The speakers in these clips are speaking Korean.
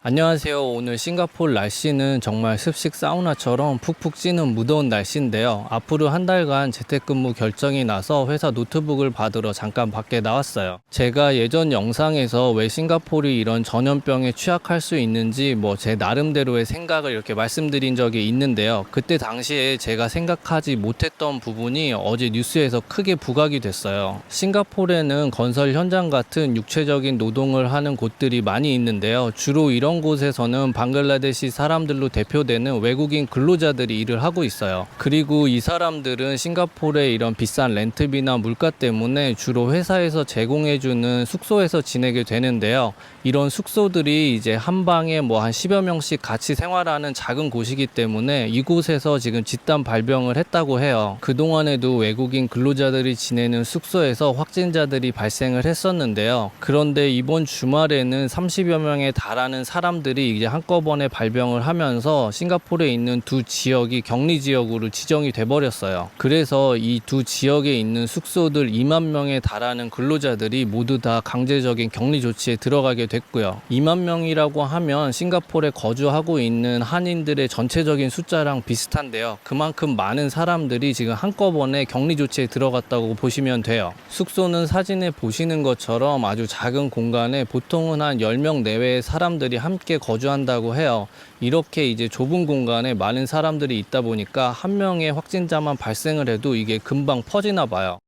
안녕하세요. 오늘 싱가포르 날씨는 정말 습식 사우나처럼 푹푹 찌는 무더운 날씨인데요. 앞으로 한 달간 재택근무 결정이 나서 회사 노트북을 받으러 잠깐 밖에 나왔어요. 제가 예전 영상에서 왜 싱가포르이 이런 전염병에 취약할 수 있는지 제 나름대로의 생각을 이렇게 말씀드린 적이 있는데요. 그때 당시에 제가 생각하지 못했던 부분이 어제 뉴스에서 크게 부각이 됐어요. 싱가포르에는 건설 현장 같은 육체적인 노동을 하는 곳들이 많이 있는데요. 주로 이런 곳에서는 방글라데시 사람들로 대표되는 외국인 근로자들이 일을 하고 있어요. 그리고 이 사람들은 싱가포르의 이런 비싼 렌트비나 물가 때문에 주로 회사에서 제공해주는 숙소에서 지내게 되는데요. 이런 숙소들이 이제 한 방에 한 10여 명씩 같이 생활하는 작은 곳이기 때문에 이곳에서 지금 집단 발병을 했다고 해요. 그동안에도 외국인 근로자들이 지내는 숙소에서 확진자들이 발생을 했었는데요. 그런데 이번 주말에는 30여 명에 달하는 사람들이 이제 한꺼번에 발병을 하면서 싱가포르에 있는 두 지역이 격리 지역으로 지정이 돼 버렸어요. 그래서 이 두 지역에 있는 숙소들 2만 명에 달하는 근로자들이 모두 다 강제적인 격리 조치에 들어가게 됐고요. 2만 명이라고 하면 싱가포르에 거주하고 있는 한인들의 전체적인 숫자랑 비슷한데요. 그만큼 많은 사람들이 지금 한꺼번에 격리 조치에 들어갔다고 보시면 돼요. 숙소는 사진에 보시는 것처럼 아주 작은 공간에 보통은 한 10명 내외의 사람들이 함께 거주한다고 해요. 이렇게 이제 좁은 공간에 많은 사람들이 있다 보니까 한 명의 확진자만 발생을 해도 이게 금방 퍼지나 봐요.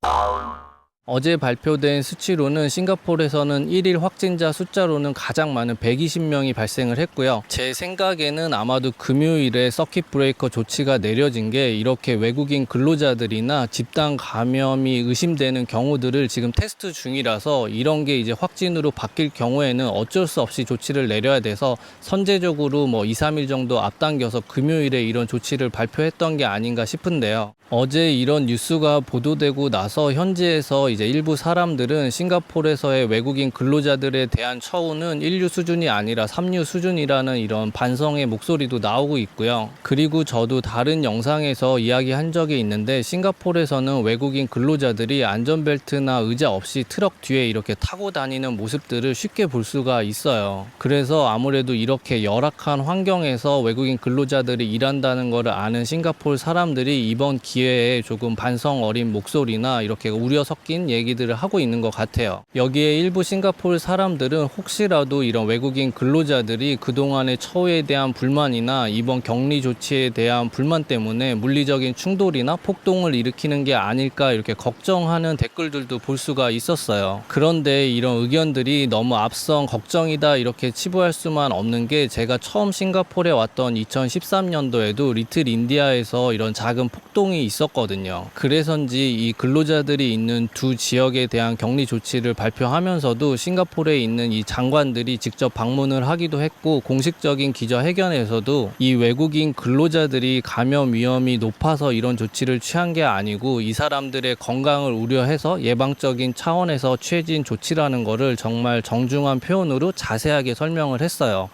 어제 발표된 수치로는 싱가포르에서는 1일 확진자 숫자로는 가장 많은 120명이 발생을 했고요. 제 생각에는 아마도 금요일에 서킷 브레이커 조치가 내려진 게 이렇게 외국인 근로자들이나 집단 감염이 의심되는 경우들을 지금 테스트 중이라서 이런 게 이제 확진으로 바뀔 경우에는 어쩔 수 없이 조치를 내려야 돼서 선제적으로 2, 3일 정도 앞당겨서 금요일에 이런 조치를 발표했던 게 아닌가 싶은데요. 어제 이런 뉴스가 보도되고 나서 현지에서 이제 일부 사람들은 싱가포르에서의 외국인 근로자들에 대한 처우는 1류 수준이 아니라 3류 수준이라는 이런 반성의 목소리도 나오고 있고요. 그리고 저도 다른 영상에서 이야기한 적이 있는데 싱가포르에서는 외국인 근로자들이 안전벨트나 의자 없이 트럭 뒤에 이렇게 타고 다니는 모습들을 쉽게 볼 수가 있어요. 그래서 아무래도 이렇게 열악한 환경에서 외국인 근로자들이 일한다는 것을 아는 싱가포르 사람들이 이번 기회에 조금 반성 어린 목소리나 이렇게 우려 섞인 얘기들을 하고 있는 것 같아요. 여기에 일부 싱가포르 사람들은 혹시라도 이런 외국인 근로자들이 그동안의 처우에 대한 불만이나 이번 격리 조치에 대한 불만 때문에 물리적인 충돌이나 폭동을 일으키는 게 아닐까 이렇게 걱정하는 댓글들도 볼 수가 있었어요. 그런데 이런 의견들이 너무 앞선 걱정이다 이렇게 치부할 수만 없는 게 제가 처음 싱가포르에 왔던 2013년도에도 리틀 인디아에서 이런 작은 폭동이 있었거든요. 그래서인지 이 근로자들이 있는 두 지역에 대한 격리 조치를 발표하면서도 싱가포르에 있는 이 장관들이 직접 방문을 하기도 했고 공식적인 기자회견에서도 이 외국인 근로자들이 감염 위험이 높아서 이런 조치를 취한 게 아니고 이 사람들의 건강을 우려해서 예방적인 차원에서 취해진 조치라는 거를 정말 정중한 표현으로 자세하게 설명을 했어요.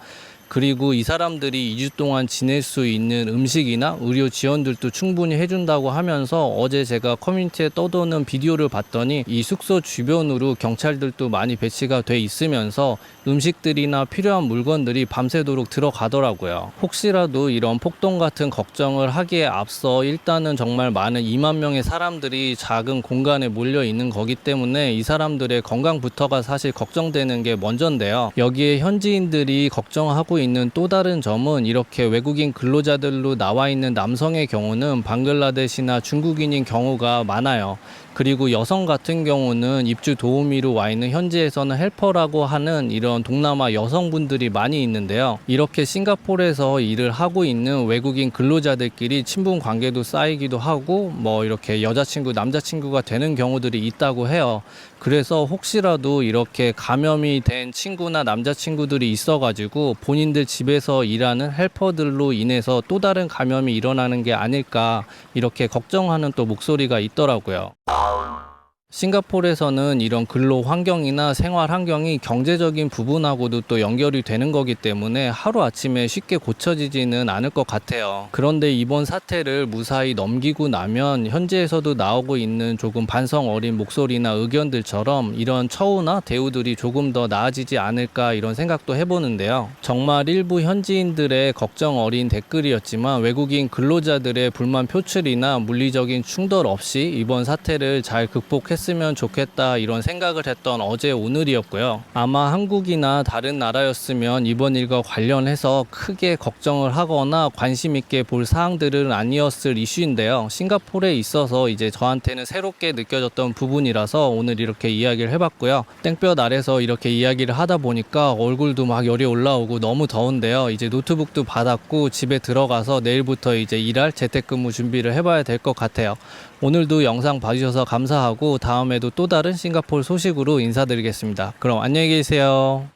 그리고 이 사람들이 2주 동안 지낼 수 있는 음식이나 의료 지원들도 충분히 해준다고 하면서 어제 제가 커뮤니티에 떠도는 비디오를 봤더니 이 숙소 주변으로 경찰들도 많이 배치가 돼 있으면서 음식들이나 필요한 물건들이 밤새도록 들어가더라고요. 혹시라도 이런 폭동 같은 걱정을 하기에 앞서 일단은 정말 많은 2만 명의 사람들이 작은 공간에 몰려 있는 거기 때문에 이 사람들의 건강부터가 사실 걱정되는 게 먼저인데요. 여기에 현지인들이 걱정하고 있는 또 다른 점은 이렇게 외국인 근로자들로 나와 있는 남성의 경우는 방글라데시나 중국인인 경우가 많아요. 그리고 여성 같은 경우는 입주 도우미로 와 있는 현지에서는 헬퍼라고 하는 이런 동남아 여성분들이 많이 있는데요. 이렇게 싱가포르에서 일을 하고 있는 외국인 근로자들끼리 친분 관계도 쌓이기도 하고 이렇게 여자친구 남자친구가 되는 경우들이 있다고 해요. 그래서 혹시라도 이렇게 감염이 된 친구나 남자친구들이 있어가지고 본인들 집에서 일하는 헬퍼들로 인해서 또 다른 감염이 일어나는 게 아닐까 이렇게 걱정하는 또 목소리가 있더라고요. 싱가포르에서는 이런 근로 환경이나 생활 환경이 경제적인 부분하고도 또 연결이 되는 거기 때문에 하루아침에 쉽게 고쳐지지는 않을 것 같아요. 그런데 이번 사태를 무사히 넘기고 나면 현지에서도 나오고 있는 조금 반성 어린 목소리나 의견들처럼 이런 처우나 대우들이 조금 더 나아지지 않을까 이런 생각도 해보는데요. 정말 일부 현지인들의 걱정 어린 댓글이었지만 외국인 근로자들의 불만 표출이나 물리적인 충돌 없이 이번 사태를 잘 극복했으면 좋겠다 이런 생각을 했던 어제 오늘이었고요. 아마 한국이나 다른 나라였으면 이번 일과 관련해서 크게 걱정을 하거나 관심 있게 볼 사항들은 아니었을 이슈인데요. 싱가포르에 있어서 이제 저한테는 새롭게 느껴졌던 부분이라서 오늘 이렇게 이야기를 해봤고요. 땡볕 아래서 이렇게 이야기를 하다 보니까 얼굴도 막 열이 올라오고 너무 더운데요. 이제 노트북도 받았고 집에 들어가서 내일부터 이제 일할 재택근무 준비를 해봐야 될 것 같아요. 오늘도 영상 봐주셔서 감사하고 다음에도 또 다른 싱가포르 소식으로 인사드리겠습니다. 그럼 안녕히 계세요.